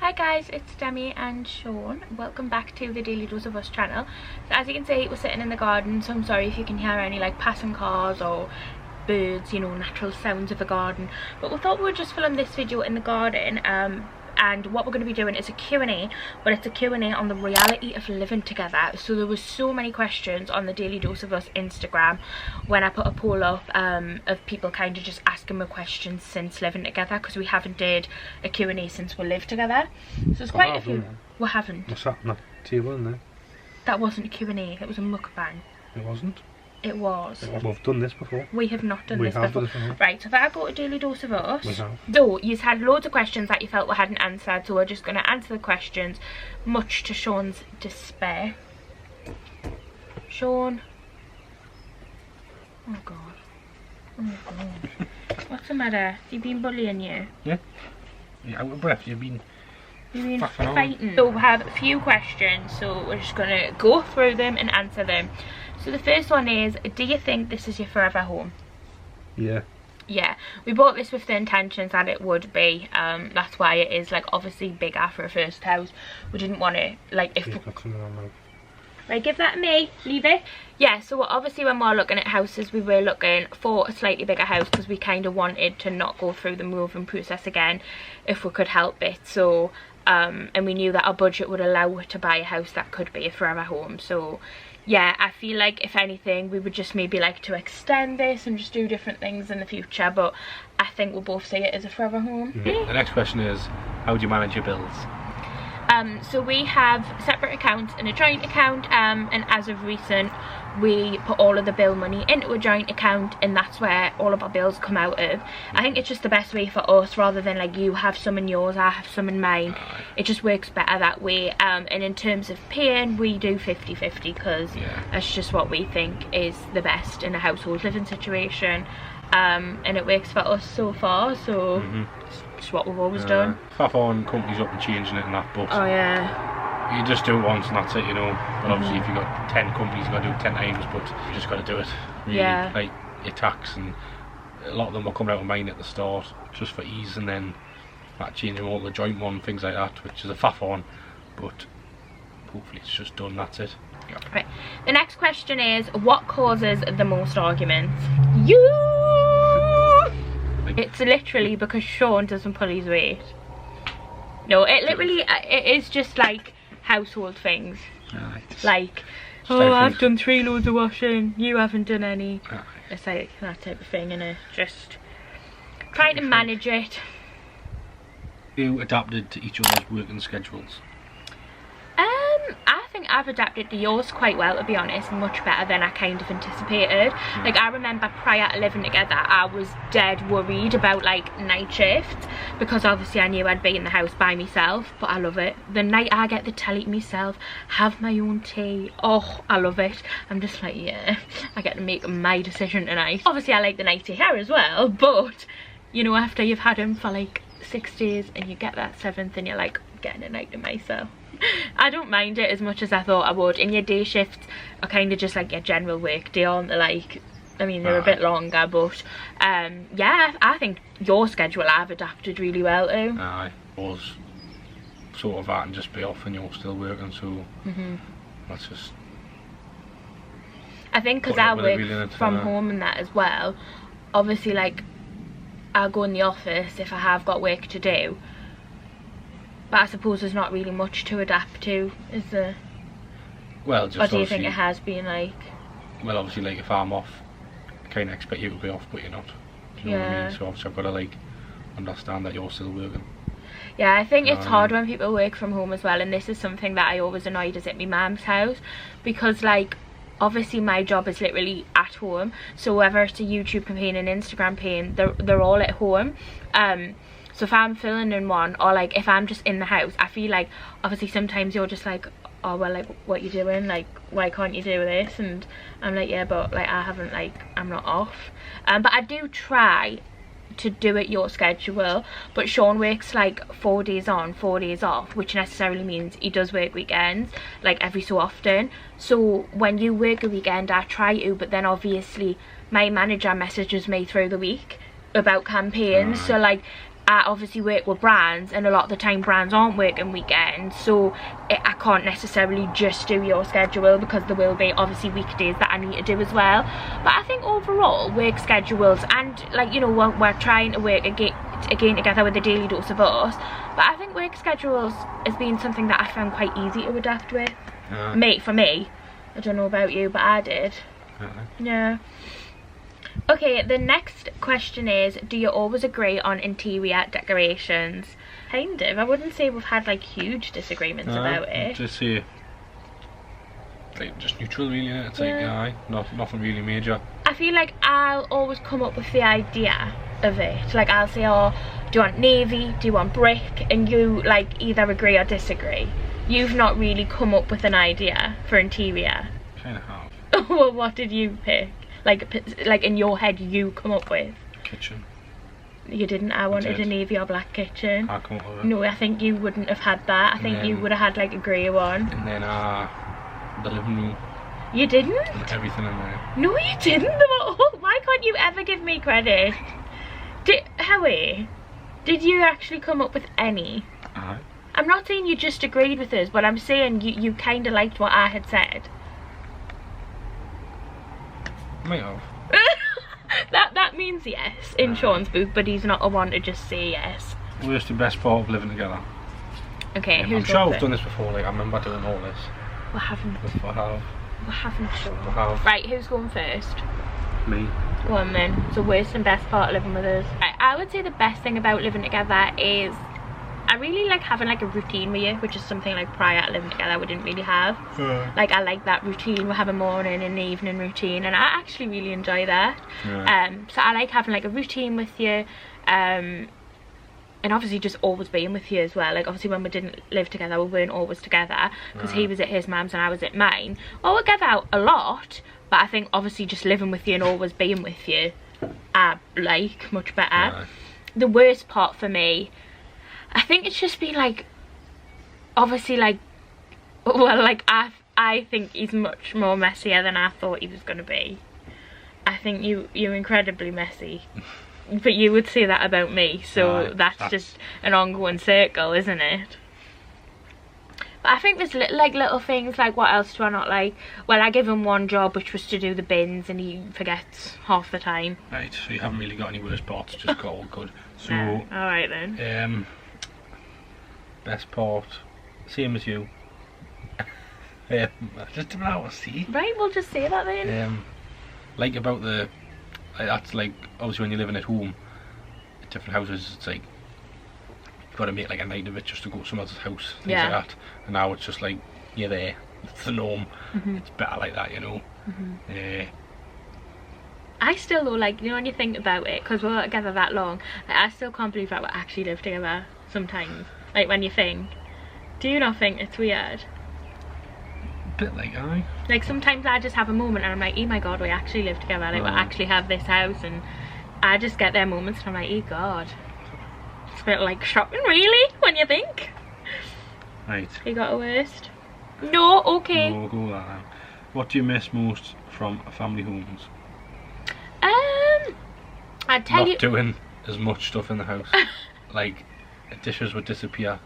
Hi guys, it's Demi and Sean. Welcome back to the Daily Dose of Us channel. So as you can see, we're sitting in the garden, so I'm sorry if you can hear any like passing cars or birds, you know, natural sounds of the garden. But we thought we would just film this video in the garden, and what we're going to be doing is a Q&A, but it's a Q&A on the reality of living together. So there was so many questions on the Daily Dose of Us Instagram when I put a poll up of people kind of just asking me questions since living together, because we haven't did a Q&A since we lived together. So there's quite a few. We haven't. What's that on that table in there? That wasn't a Q&A, it was a mukbang. It wasn't? It was. We've done this before. We have not done this before. Right, so if I go to Daily Dose of Us. We have. So, you've had loads of questions that you felt we hadn't answered, so we're just going to answer the questions, much to Sean's despair. Sean. Oh god. Oh god. What's the matter? You've been bullying you? Yeah. You're out of breath. You've been fighting. So we have a few questions, so we're just going to go through them and answer them. So the first one is, do you think this is your forever home? Yeah. Yeah, we bought this with the intentions that it would be. That's why it is like obviously bigger for a first house. We didn't want to like if right, give that to me, leave it. Yeah, so obviously when we were looking at houses, we were looking for a slightly bigger house because we kind of wanted to not go through the moving process again if we could help it. So and we knew that our budget would allow us to buy a house that could be a forever home. So yeah, I feel like if anything we would just maybe like to extend this and just do different things in the future, but I think we'll both see it as a forever home. The next question is, how do you manage your bills? So we have separate accounts and a joint account, and as of recent we put all of the bill money into a joint account, and that's where all of our bills come out of. I think it's just the best way for us, rather than like you have some in yours, I have some in mine. It just works better that way. And in terms of paying, we do 50-50 because that's just what we think is the best in a household living situation, and it works for us so far. So it's what we've always done. Faff on companies up and changing it and that, but oh yeah, you just do it once and that's it, you know. But obviously if you've got 10 companies, you've got to do it 10 times, but you just got to do it. Really. Yeah. Like your tax, and a lot of them are coming out of mine at the start just for ease, and then like changing all the joint one, things like that, which is a faff on, but hopefully it's just done, that's it. Yeah. Right. The next question is, what causes the most arguments? You! It's literally because Sean doesn't pull his weight. No, it literally, it is just like household things. Like, oh, I've done 3 loads of washing, you haven't done any. It's like that type of thing, innit? Just trying to manage it. You adapted to each other's working schedules? I think I've adapted to yours quite well, to be honest, much better than I kind of anticipated. Like, I remember prior to living together, I was dead worried about like night shifts, because obviously I knew I'd be in the house by myself, but I love it. The night I get the telly to myself, have my own tea, oh, I love it. I'm just like, yeah, I get to make my decision tonight. Obviously I like the nighty hair as well, but you know, after you've had him for like 6 days and you get that 7th and you're like, getting a night to myself. I don't mind it as much as I thought I would. And your day shifts are kind of just like your general work day, aren't they? Like, I mean, they're a bit longer, but yeah, I think your schedule I've adapted really well to. I was sort of that and just be off and you're still working, so that's just, I think because I work from home and that as well, obviously like I'll go in the office if I have got work to do, but I suppose there's not really much to adapt to, is there? Well, just, or do you think it has been like? Well, obviously like if I'm off, I kind of expect you to be off, but you're not. Do you know what I mean? So obviously I've got to like understand that you're still working. Yeah, I think it's hard when people work from home as well, and this is something that I always annoyed is at my mum's house, because like obviously my job is literally at home, so whether it's a YouTube campaign, an Instagram campaign, they're all at home. So if I'm filming in one, or like if I'm just in the house, I feel like obviously sometimes you're just like, oh well, like what you doing, like why can't you do this? And I'm like, yeah, but like I haven't, like I'm not off. But I do try to do it your schedule, but Sean works like 4 days on, 4 days off, which necessarily means he does work weekends like every so often. So when you work a weekend, I try to, but then obviously my manager messages me through the week about campaigns, so like I obviously work with brands, and a lot of the time brands aren't working weekends, so I can't necessarily just do your schedule, because there will be obviously weekdays that I need to do as well. But I think overall work schedules, and like, you know, we're trying to work again together with the Daily Dose of Us, but I think work schedules has been something that I found quite easy to adapt with. For me, I don't know about you, but I did. Yeah. Okay, the next question is, do you always agree on interior decorations? Kind of. I wouldn't say we've had like huge disagreements about it. Just say, like, just neutral really, innit? It's like, nothing really major. I feel like I'll always come up with the idea of it. Like, I'll say, oh, do you want navy, do you want brick? And you like either agree or disagree. You've not really come up with an idea for interior. Kind of have. Well, what did you pick? Like in your head you come up with? Kitchen. You didn't? I wanted a navy or black kitchen. I come up with it. No, I think you wouldn't have had that. I think you would have had like a grey one. And then the living room. You didn't? And everything in there. No, you didn't. Why can't you ever give me credit? Howie, did you actually come up with any? I'm not saying you just agreed with us, but I'm saying you kind of liked what I had said. Might have. that means yes in Sean's book, but he's not a one to just say yes. Worst and best part of living together. Okay, who's I'm sure I've done this before, like I remember doing all this. We haven't. I have. We haven't, Sean. I have. Right, who's going first? Me. Go on then. So worst and best part of living with us. Right, I would say the best thing about living together is I really like having like a routine with you, which is something like prior to living together we didn't really have. Like I like that routine. We have a morning and evening routine, and I actually really enjoy that. So I like having like a routine with you, and obviously just always being with you as well. Like obviously when we didn't live together, we weren't always together, because he was at his mum's and I was at mine. Well, we get out a lot, but I think obviously just living with you and always being with you I like much better. The worst part for me, I think it's just been like, obviously like, well, like I think he's much more messier than I thought he was going to be. I think you're incredibly messy. But you would say that about me, so that's just an ongoing circle, isn't it? But I think there's little things, like what else do I not like? Well, I give him one job, which was to do the bins, and he forgets half the time. Right, so you haven't really got any worst parts, just got all good. So, alright then. Best part, same as you. Just about to see. Right, we'll just say that then. Like about that's like, obviously when you're living at home, at different houses, it's like, you've got to make like a night of it just to go to someone else's house, things like that. And now it's just like, you're there, it's the norm. It's better like that, you know. I still though, like, you know, when you think about it, because we're together that long, like, I still can't believe that we actually live together sometimes. Like when you think, do you not think it's weird? A bit like like sometimes I just have a moment and I'm like, oh my god, we actually live together, like we actually have this house, and I just get their moments and I'm like, oh god, it's a bit like shocking really when you think. Right, you got a worst? No, okay. No, we'll go with that now. What do you miss most from family homes? I'd tell you, not doing as much stuff in the house. Like dishes would disappear.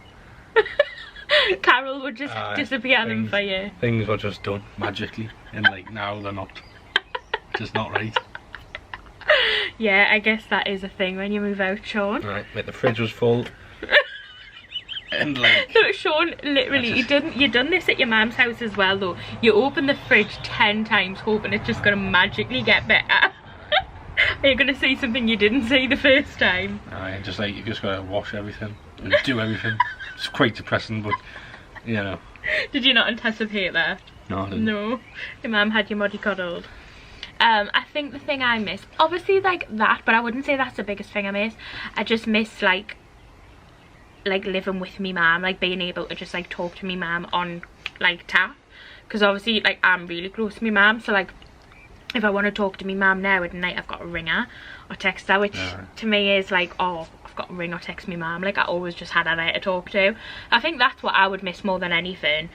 Carol would just disappear them for you. Things were just done magically, and like now they're not. Just not right. Yeah, I guess that is a thing when you move out, Sean. Right, like the fridge was full. And like, so Sean, literally, you done this at your mum's house as well though. You open the fridge 10 times hoping it's just gonna magically get better. Are you gonna see something you didn't see the first time? Just like, you've just gotta wash everything and do everything. It's quite depressing, but you know. Did you not anticipate that? No, I didn't. No, your mum had you mollycoddled. I think the thing I miss, obviously like that, but I wouldn't say that's the biggest thing I miss. I just miss like living with me mum, like being able to just like talk to me mum on like tap, because obviously like I'm really close to me mum, so like if I want to talk to me mum now at night, I've got to ring her or text her, which to me is like, oh, I've got to ring or text me mum. Like I always just had her there to talk to. I think that's what I would miss more than anything.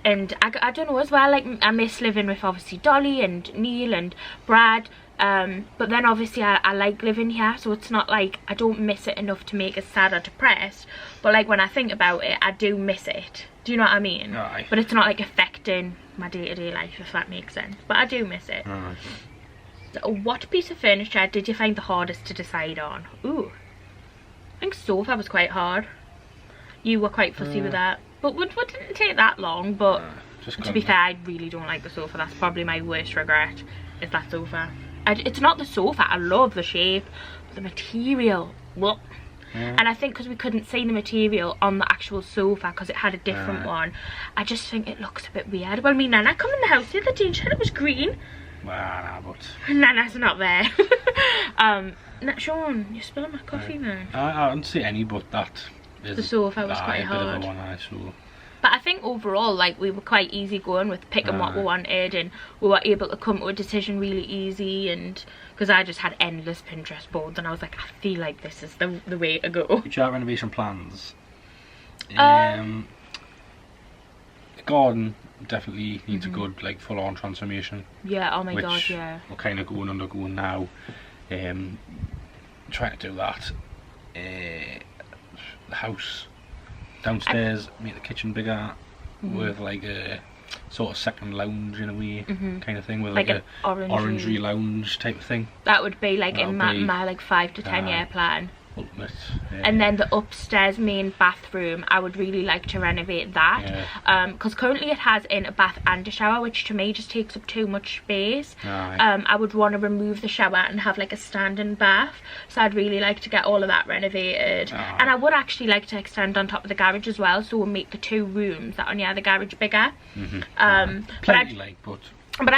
And I don't know as well, like I miss living with obviously Dolly and Neil and Brad. But then obviously I like living here, so it's not like I don't miss it enough to make us sad or depressed, but like when I think about it, I do miss it. Do you know what I mean? Aye. But it's not like affecting my day-to-day life, if that makes sense, but I do miss it. Aye. So what piece of furniture did you find the hardest to decide on? Ooh, I think sofa was quite hard. You were quite fussy with that, but it didn't take that long. But to be fair, I really don't like the sofa. That's probably my worst regret, is that sofa. It's not the sofa, I love the shape, but the material, well. And I think because we couldn't see the material on the actual sofa because it had a different one, I just think it looks a bit weird. Well, me Nana come in the house the other day and she said it was green. Well, nah, but Nana's not there. Sean, you're spilling my coffee, man. I don't see any, but that is the sofa was quite hard. A bit of a one I saw. But I think overall, like, we were quite easy going with picking what we wanted, and we were able to come to a decision really easy. And because I just had endless Pinterest boards, and I was like, I feel like this is the way to go. Which are renovation plans? The garden definitely needs a good, like, full-on transformation. Yeah. Oh my god. Yeah. We're kind of undergoing now. Trying to do that. The house downstairs, make the kitchen bigger, with like a sort of second lounge in a way, kind of thing, with like a orangey lounge type of thing. That would be like in my like 5 to 10 year plan. Ultimate. And then the upstairs main bathroom, I would really like to renovate that, because currently it has in a bath and a shower, which to me just takes up too much space. I would want to remove the shower and have like a standing bath, so I'd really like to get all of that renovated. And I would actually like to extend on top of the garage as well, so we'll make the 2 rooms that are near the garage bigger. But I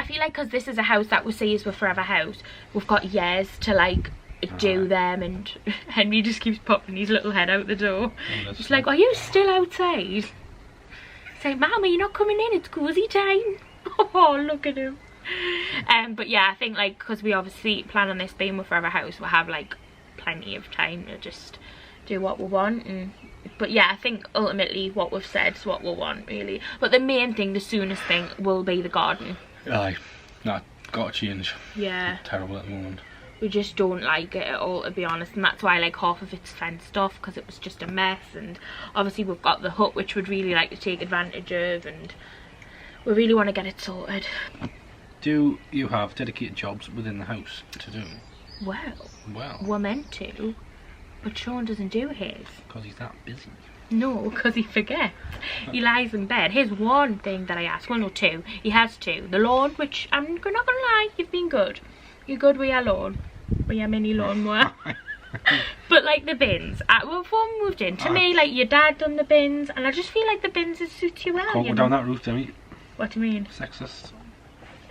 feel like because this is a house that we say is a forever house, we've got years to like do them, and Henry just keeps popping his little head out the door. It's like, are you still outside? It's like, Mum, are you not coming in? It's cozy time. Oh, look at him. But yeah, I think like because we obviously plan on this being a forever house, we'll have like plenty of time to just do what we want. But yeah, I think ultimately what we've said is what we'll want, really. But the main thing, the soonest thing, will be the garden. Aye, that got to change. Yeah, it's terrible at the moment. We just don't like it at all, to be honest, and that's why like half of it's fenced off, because it was just a mess. And obviously we've got the hut, which we'd really like to take advantage of, and we really want to get it sorted. Do you have dedicated jobs within the house to do? Well, we're meant to, but Sean doesn't do his. Because he's that busy. No, because he forgets. He lies in bed. Here's one thing that I asked. Well, no, 2. He has 2. The lawn, which I'm not gonna lie, you've been good. You're good with your lawn. With your mini lawnmower. But like the bins, well, before we moved in, to me, like your dad done the bins, and I just feel like the bins suit you well. Can't go down that route, Demi. What do you mean? Sexist.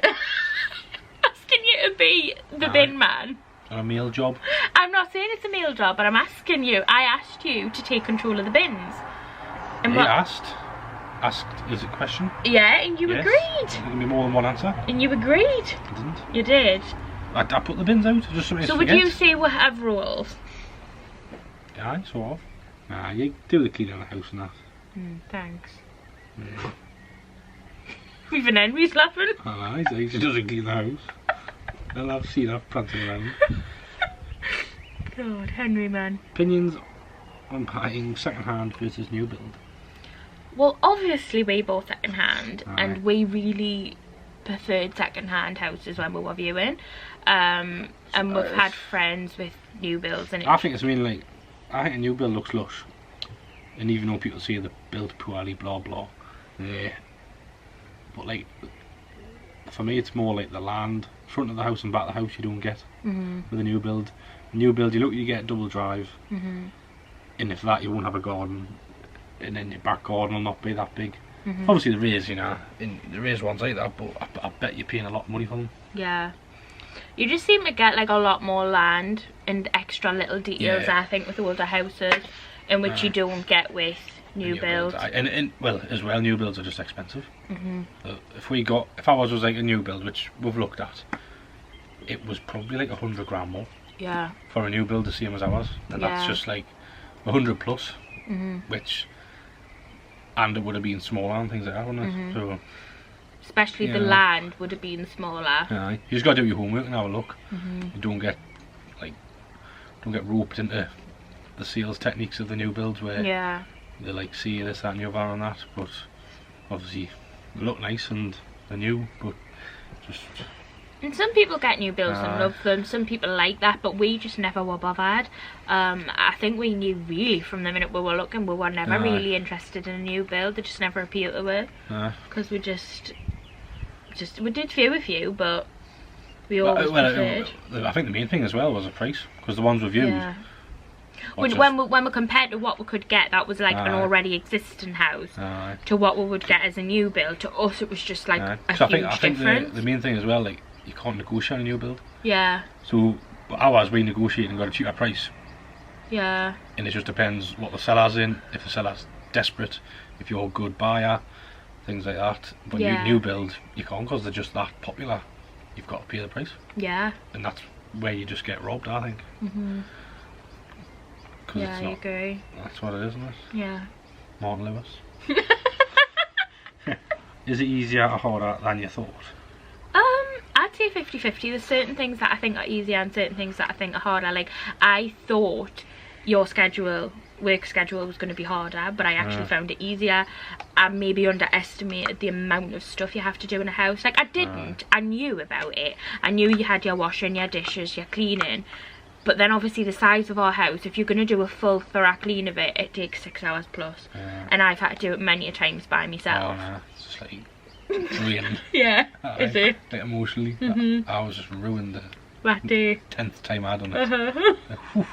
Asking you to be the bin man. A male job. I'm not saying it's a male job, but I'm asking you. I asked you to take control of the bins. And you asked is it a question? Yeah, and you agreed. There can be more than one answer. And you agreed. I didn't. You did. I put the bins out just so would you say we have rules? Yeah, sort of. Nah, you do the cleaning of the house and that. Thanks. Even Henry's laughing. I know, he doesn't clean the house. And I've seen her prancing around. God, Henry, man. Opinions on buying second-hand versus new build? Well, obviously we bought second-hand, and we really preferred second-hand houses when we were viewing. And we've had friends with new builds, and I think it's mainly like, I think a new build looks lush, and even though people say they're built poorly, blah blah, but like for me it's more like the land, front of the house and back of the house you don't get with a new build. You get double drive, and if that you won't have a garden, and then your back garden will not be that big. Obviously there is, in the raised ones like that, but I bet you're paying a lot of money for them. Yeah. You just seem to get like a lot more land and extra little details, I think, with older houses, in which you don't get with new builds. And well, as well, new builds are just expensive. If ours was like a new build, which we've looked at, it was probably like 100 grand more. Yeah. For a new build the same as ours, and that's just like 100 plus, which, and it would have been smaller and things like that, wouldn't it? So especially the land would have been smaller. Aye. You just got to do your homework and have a look. You don't get roped into the sales techniques of the new builds where they like see this, that and the other and that, but obviously they look nice and they're new, but just... And some people get new builds and love them, some people like that, but we just never were bothered. I think we knew really from the minute we were looking, we were never really interested in a new build. They just never appealed to us. Because we did a few, but we always preferred. I think the main thing as well was the price, because the ones we viewed... When we compared to what we could get, that was like an already existing house, to what we would get as a new build. To us, it was just like a huge difference. The main thing as well, like, you can't negotiate on a new build. Yeah. So ours, we negotiated and got a cheaper price. Yeah. And it just depends what the seller's in. If the seller's desperate, if you're a good buyer, things like that. But new build, you can't, because they're just that popular. You've got to pay the price. Yeah. And that's where you just get robbed, I think. Yeah, I agree. That's what it is, isn't it? Yeah. Martin Lewis. Is it easier or harder than you thought? I'd say 50-50. There's certain things that I think are easier and certain things that I think are harder. Like, I thought your work schedule was going to be harder, but I actually found it easier. I maybe underestimated the amount of stuff you have to do in a house. Like, I didn't. I knew about it. I knew you had your washing, your dishes, your cleaning. But then obviously the size of our house, if you're going to do a full thorough clean of it, it takes 6 hours plus. And I've had to do it many a times by myself. It's just like draining. Is it? Like emotionally. I was just ruined the that day. 10th time I'd done it.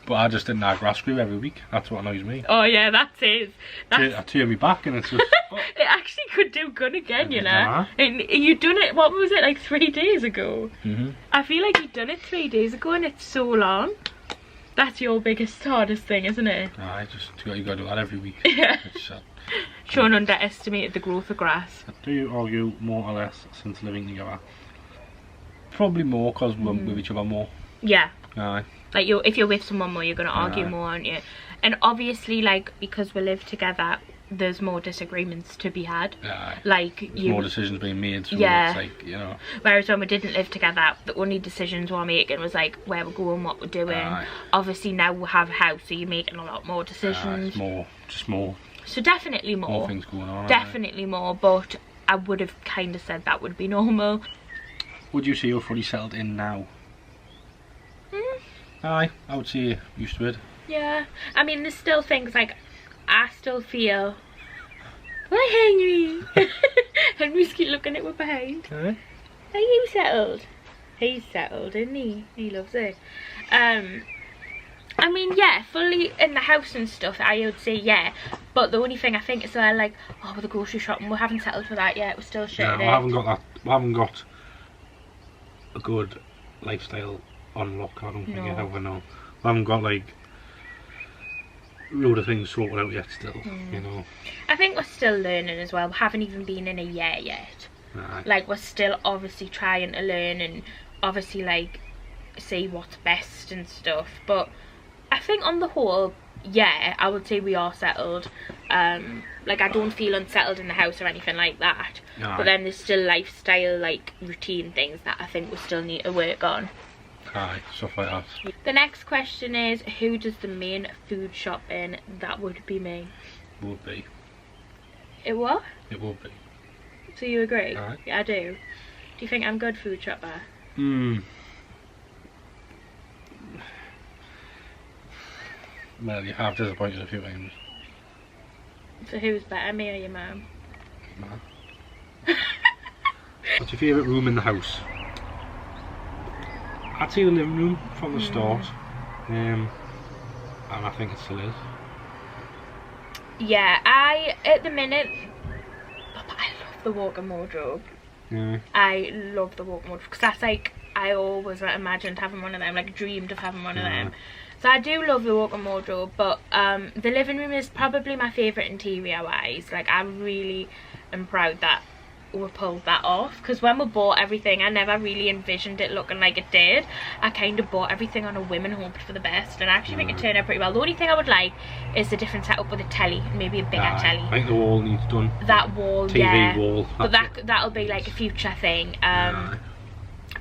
But I just didn't have grass screw every week. That's what annoys me. Oh yeah, that's it. I turn me back and it's just... It actually could do good again, you know. And you done it, what was it, like 3 days ago? I feel like you'd done it 3 days ago and it's so long. That's your biggest, hardest thing, isn't it? You got to do that every week. Yeah. Sean underestimated the growth of grass. Do you argue more or less since living together? Probably more, because we're with each other more. Yeah. Aye. Like, if you're with someone more, you're going to argue more, aren't you? And obviously, like, because we live together, there's more disagreements to be had. Like, there's more decisions being made, so it's like, you know. Whereas when we didn't live together, the only decisions we were making was like where we're going, what we're doing. Obviously now we have a house, so you're making a lot more decisions. Just more. So definitely more. More things going on. Definitely more, but I would have kind of said that would be normal. Would you say you're fully settled in now? Aye, I would say you're used to it. Yeah, I mean, there's still things like, I still feel... Why, Henry? Henry's keep looking at me behind. Are you settled? He's settled, isn't he? He loves it. I mean, yeah, fully in the house and stuff, I would say yeah. But the only thing I think is like, oh, with the grocery shopping, we haven't settled for that yet. We're still shitting it. We haven't got that. We haven't got a good lifestyle on lock. I don't think I have. No. We haven't got like a load of things sorted out yet. Still, you know. I think we're still learning as well. We haven't even been in a year yet. Like, we're still obviously trying to learn and obviously like see what's best and stuff. But I think on the whole, yeah, I would say we are settled. Like, I don't feel unsettled in the house or anything like that. But then there's still lifestyle, like routine things that I think we still need to work on. Stuff like that. The next question is, who does the main food shop in? That would be me. Would be. It what? It would be. So you agree? Yeah, I do. Do you think I'm good food shopper? Well, you have disappointed a few times. So who's better, me or your mum? What's your favourite room in the house? I'd say the living room from the start. And I think it still is. Yeah, at the minute, I love the walk-in wardrobe. I love the walk-in wardrobe because that's like, I always imagined having one of them, like dreamed of having one of them. So I do love the walk-in wardrobe, but the living room is probably my favourite interior wise. Like, I really am proud that we pulled that off, because when we bought everything I never really envisioned it looking like it did. I kind of bought everything on a whim and hoped for the best, and I actually think it turned out pretty well. The only thing I would like is the different setup with a telly, maybe a bigger telly. I think the wall needs done. That wall, TV yeah. wall. But that'll be like a future thing.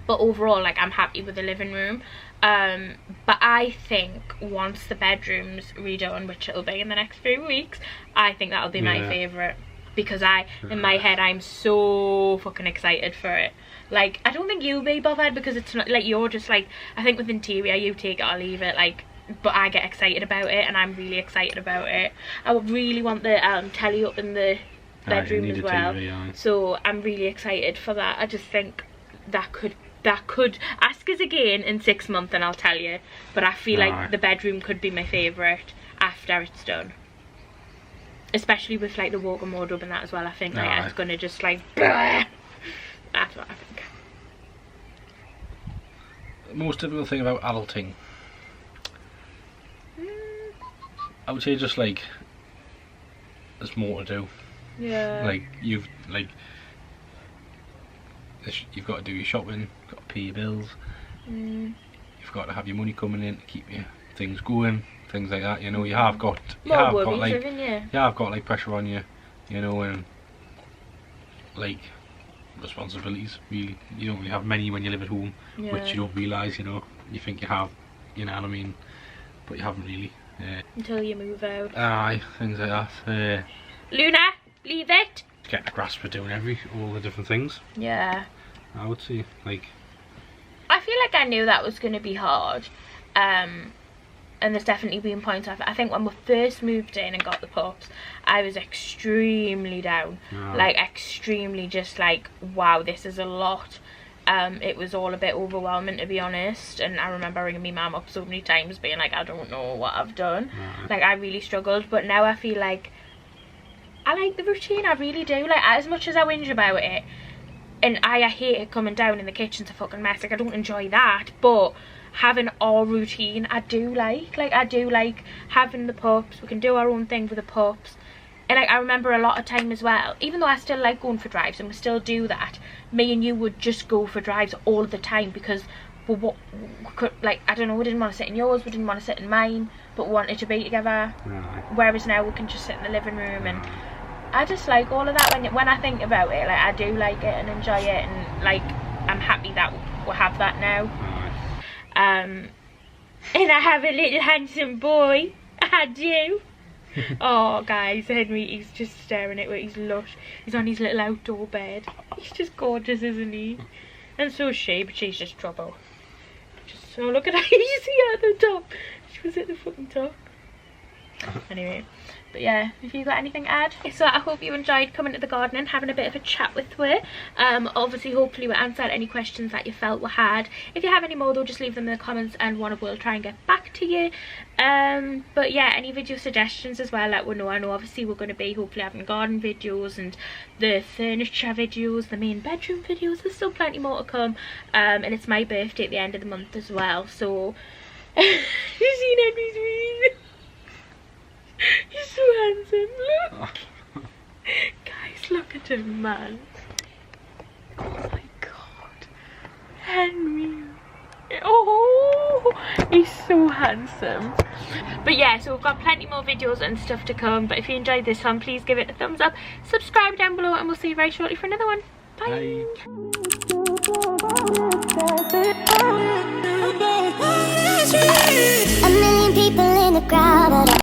But overall, like, I'm happy with the living room. But I think once the bedroom's redone, which it'll be in the next few weeks, I think that'll be my favourite, because in my head I'm so fucking excited for it. Like, I don't think you'll be bothered, because it's not like, you're just like, I think with interior you take it or leave it, like, but I get excited about it, and I'm really excited about it. I would really want the telly up in the bedroom as well. TV, so I'm really excited for that. I just think that could ask us again in 6 months and I'll tell you, but I feel like the bedroom could be my favourite after it's done, especially with like the walk-in wardrobe and that as well. I think like it's gonna just like that's what I think. The most difficult thing about adulting, I would say, just like, there's more to do. Yeah, like you've got to do your shopping, got to pay your bills, you've got to have your money coming in to keep your things going, things like that, you know. You have got like pressure on you, you know, and like responsibilities. Really, you don't really have many when you live at home, which you don't realise, you know. You think you have, you know what I mean, but you haven't really. Until you move out. Aye, things like that. Luna, leave it. Getting a grasp of doing all the different things. Yeah, I would say, like, I feel like I knew that was going to be hard, and there's definitely been points of it. I think when we first moved in and got the pups, I was extremely down, like extremely just like, wow, this is a lot. It was all a bit overwhelming, to be honest, and I remember ringing my mum up so many times being like, I don't know what I've done. Like, I really struggled, but now I feel like I like the routine. I really do. Like, as much as I whinge about it, and I hate it coming down in the kitchen's a fucking mess, like, I don't enjoy that, but having our routine I do like. Like, I do like having the pups. We can do our own thing with the pups, and like, I remember a lot of time as well, even though I still like going for drives and we still do that, me and you would just go for drives all the time, because we could, like, I don't know, we didn't want to sit in yours, we didn't want to sit in mine, but we wanted to be together. Whereas now we can just sit in the living room, and I just like all of that. When I think about it, like, I do like it and enjoy it, and like, I'm happy that we'll have that now. And I have a little handsome boy. I do. Oh guys, Henry, he's just staring at it. He's lush. He's on his little outdoor bed. He's just gorgeous, isn't he? And so is she, but she's just trouble. Just, oh, look at her. You see her at the top. She was at the fucking top. Anyway, but yeah, have you got anything to add? So I hope you enjoyed coming to the garden and having a bit of a chat with me. Obviously, hopefully we answered any questions that you felt we had. If you have any more though, just leave them in the comments and one of us will try and get back to you. But yeah, any video suggestions as well, let me know. I know obviously we're going to be hopefully having garden videos and the furniture videos, the main bedroom videos. There's still plenty more to come, and it's my birthday at the end of the month as well, so you've seen Henry's wee. He's so handsome, look. Guys, look at him, man. Oh my god. Henry. Oh, he's so handsome. But yeah, so we've got plenty more videos and stuff to come. But if you enjoyed this one, please give it a thumbs up. Subscribe down below, and we'll see you very shortly for another one. Bye. A million people in the crowd.